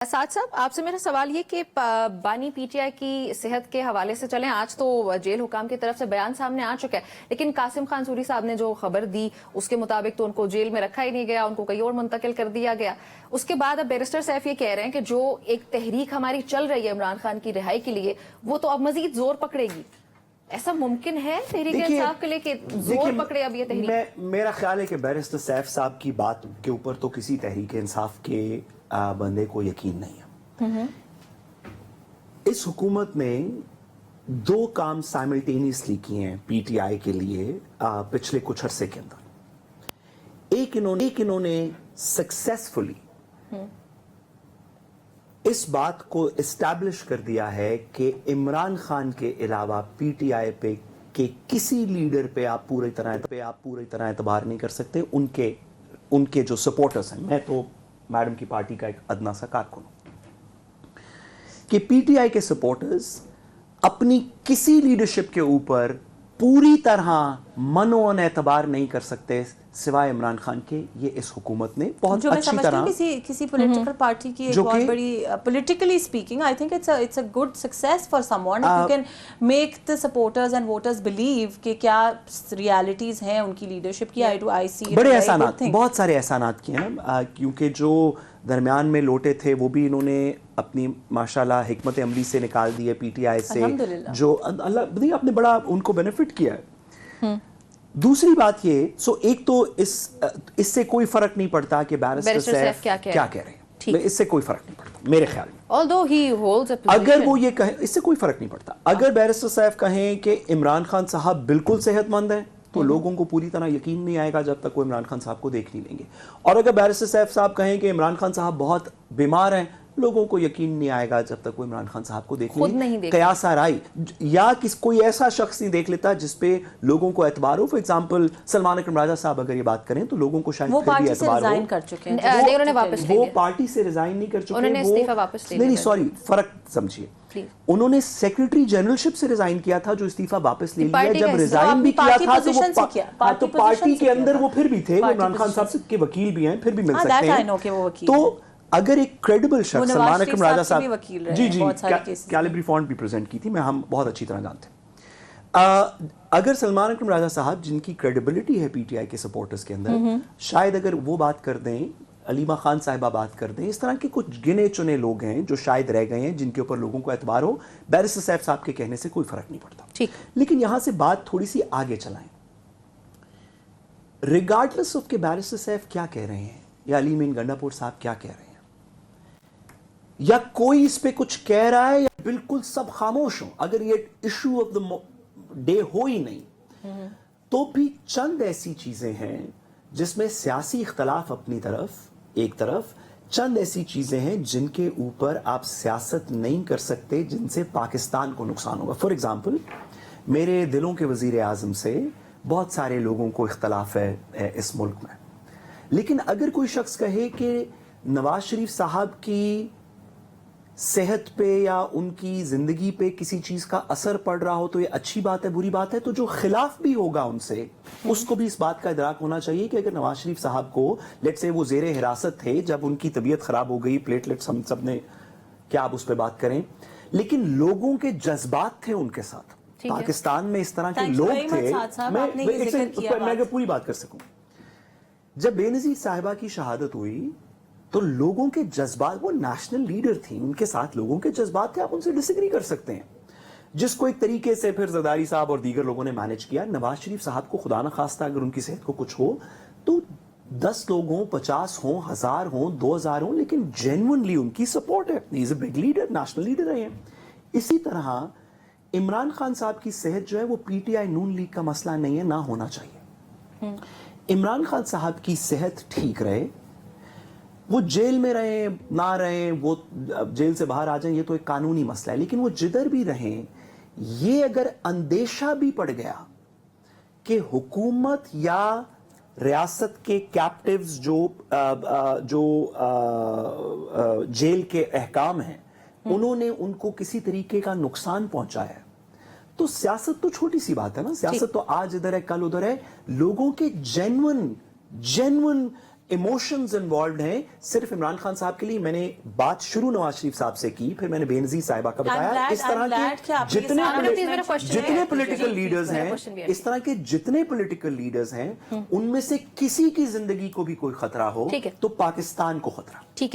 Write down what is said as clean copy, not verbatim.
साथ साहब आपसे मेरा सवाल ये कि बानी पीटीआई की सेहत के हवाले से चलें, आज तो जेल हुकाम की तरफ से बयान सामने आ चुका है, लेकिन कासिम खान सूरी साहब ने जो खबर दी उसके मुताबिक तो उनको जेल में रखा ही नहीं गया, उनको कहीं और मुंतकिल कर दिया गया। उसके बाद अब बैरिस्टर सैफ ये कह रहे हैं कि जो एक तहरीक हमारी चल रही है इमरान खान की रिहाई के लिए, वो तो अब मजीद जोर पकड़ेगी। ऐसा मुमकिन है तहरीक इंसाफ के लिए कि जोर पकड़े अब ये तहरीक? मेरा ख्याल है कि बैरिस्टर सैफ साहब की बात के ऊपर तो किसी तहरीक इंसाफ के बंदे को यकीन नहीं है। इस हुकूमत ने दो काम साइमल्टेनियसली किए हैं पीटीआई के लिए पिछले कुछ अरसे के अंदर। एक इन्होंने सक्सेसफुली इस बात को एस्टैब्लिश कर दिया है कि इमरान खान के अलावा पीटीआई पे के किसी लीडर पे आप पूरी तरह एतबार नहीं कर सकते। उनके जो सपोर्टर्स हैं, मैं तो मैडम की पार्टी का एक अदना सा कारकुन हूं, कि पीटीआई के सपोर्टर्स अपनी किसी लीडरशिप के ऊपर पूरी तरह मनोन एतबार नहीं कर सकते सिवाय इमरान खान के। ये इस हुकूमत ने बहुत अच्छी तरह किसी पॉलिटिकल पार्टी की एक बहुत बड़ी politically speaking, I think it's a good success for someone if you can make the supporters and voters believe कि क्या realities हैं उनकी लीडरशिप की। I see बड़े एहसानात, बहुत सारे एहसानात किए हैं, क्योंकि जो दरमियान में लोटे थे वो भी इन्होंने अपनी माशाल्लाह हिकमत अमली से निकाल दिए पीटीआई से, जो अल्लाह अपने बड़ा उनको बेनिफिट किया है। दूसरी बात ये, एक तो इससे कोई फर्क नहीं पड़ता कि बैरिस्टर सैफ क्या कह रहे हैं, इससे कोई फर्क नहीं पड़ता मेरे ख्याल में। Although he holds a position, अगर वो ये कहे, इससे कोई फर्क नहीं पड़ता। अगर बैरिस्टर सैफ कहें कि इमरान खान साहब बिल्कुल सेहतमंद है, तो लोगों को पूरी तरह यकीन नहीं आएगा जब तक वो इमरान खान साहब को देख नहीं लेंगे। और अगर बैरिस्टर सैफ साहब कहें कि इमरान खान साहब बहुत बीमार हैं, लोगों को यकीन नहीं आएगा जब तक वो इमरान खान साहब को देख नहीं कयास आराई या कोई ऐसा शख्स नहीं देख लेता जिसपे लोगों को एतबार हो। फॉर एग्जांपल सलमान अकरम राजा साहब अगर ये बात करें तो लोगों को शायद वो फिर भी एतबार हो। कर चुके हैं, उन्होंने वापस ले वो लिया। पार्टी से रिजाइन नहीं कर चुके, उन्होंने इस्तीफा वापस ले लिया। नहीं सॉरी, फर्क समझिए, उन्होंने सेक्रेटरी जनरलशिप से रिजाइन किया था, जो इस्तीफा वापस ले लिया। जब रिजाइन भी किया था तो पार्टी के अंदर वो फिर भी थे, वो इमरान खान साहब के वकील भी हैं, फिर भी मिल सकते हैं। तो अगर एक क्रेडिबल शख्स, सलमान अकरम राजा साहब जी कैलिब्री फॉन्ट भी प्रेजेंट की थी, हम बहुत अच्छी तरह जानते हैं। अगर सलमान अकरम राजा साहब जिनकी क्रेडिबिलिटी है पीटीआई के सपोर्टर्स के अंदर, शायद अगर वो बात कर दें, अलीमा खान साहिबा बात कर दें, इस तरह के कुछ गिने चुने लोग हैं जो शायद रह गए हैं जिनके ऊपर लोगों को एतबार हो, बैरिस्टर सैफ साहब के कहने से कोई फर्क नहीं पड़ता। ठीक, लेकिन यहां से बात थोड़ी सी आगे चलाएं। रिगार्डलेस ऑफ के बैरिस्टर सैफ क्या कह रहे हैं या अली मीन गंडापुर साहब क्या कह रहे हैं, या कोई इस पे कुछ कह रहा है या बिल्कुल सब खामोश हो, अगर ये इशू ऑफ द डे हो ही नहीं, तो भी चंद ऐसी चीजें हैं जिसमें सियासी इख्तलाफ अपनी तरफ एक तरफ, चंद ऐसी चीजें हैं जिनके ऊपर आप सियासत नहीं कर सकते, जिनसे पाकिस्तान को नुकसान होगा। फॉर एग्जाम्पल, मेरे दिलों के वजीर आजम से बहुत सारे लोगों को इख्तलाफ है इस मुल्क में, लेकिन अगर कोई शख्स कहे कि नवाज शरीफ साहब की सेहत पे या उनकी जिंदगी पे किसी चीज का असर पड़ रहा हो तो ये अच्छी बात है, बुरी बात है, तो जो खिलाफ भी होगा उनसे, उसको भी इस बात का इदराक होना चाहिए कि अगर नवाज शरीफ साहब को लेट्स से वो जेरे हिरासत थे, जब उनकी तबीयत खराब हो गई, प्लेटलेट्स हम सब ने, क्या आप उस पर बात करें, लेकिन लोगों के जज्बात थे उनके साथ। पाकिस्तान में इस तरह के लोग थे, मैं पूरी बात कर सकूं, जब बेनजीर साहिबा की शहादत हुई तो लोगों के जज्बात, वो नेशनल लीडर थी, उनके साथ लोगों के जज्बात थे, आप उनसे डिसएग्री कर सकते हैं, जिसको एक तरीके से फिर जरदारी साहब और दीगर लोगों ने मैनेज किया। नवाज शरीफ साहब को खुदा न खास्ता अगर उनकी सेहत को कुछ हो तो 10 लोग हों, 50 हों, 1000 हों, 2000 हों, लेकिन जेन्युइनली उनकी सपोर्ट है, he is a big leader, national leader रहे हैं। इसी तरह इमरान खान साहब की सेहत जो है वो पीटीआई नून लीग का मसला नहीं है, ना होना चाहिए। इमरान खान साहब की सेहत ठीक रहे, वो जेल में रहे ना रहे, वो जेल से बाहर आ जाएं, ये तो एक कानूनी मसला है, लेकिन वो जिधर भी रहें, ये अगर अंदेशा भी पड़ गया कि हुकूमत या रियासत के कैप्टिव्स जो जेल के अहकाम हैं, उन्होंने उनको किसी तरीके का नुकसान पहुंचाया, तो सियासत तो छोटी सी बात है ना, सियासत तो आज इधर है कल उधर है। लोगों के जेन्युइन ایموشنز انوالوڈ ہیں صرف عمران خان صاحب کے لیے. میں نے بات شروع نواز شریف صاحب سے کی, پھر میں نے بینظیر صاحبہ کا بتایا. اس طرح کے جتنے پولیٹیکل لیڈرز ہیں, اس طرح کے جتنے پولیٹیکل لیڈرز ہیں, ان میں سے کسی کی زندگی کو بھی کوئی خطرہ ہو تو پاکستان کو خطرہ.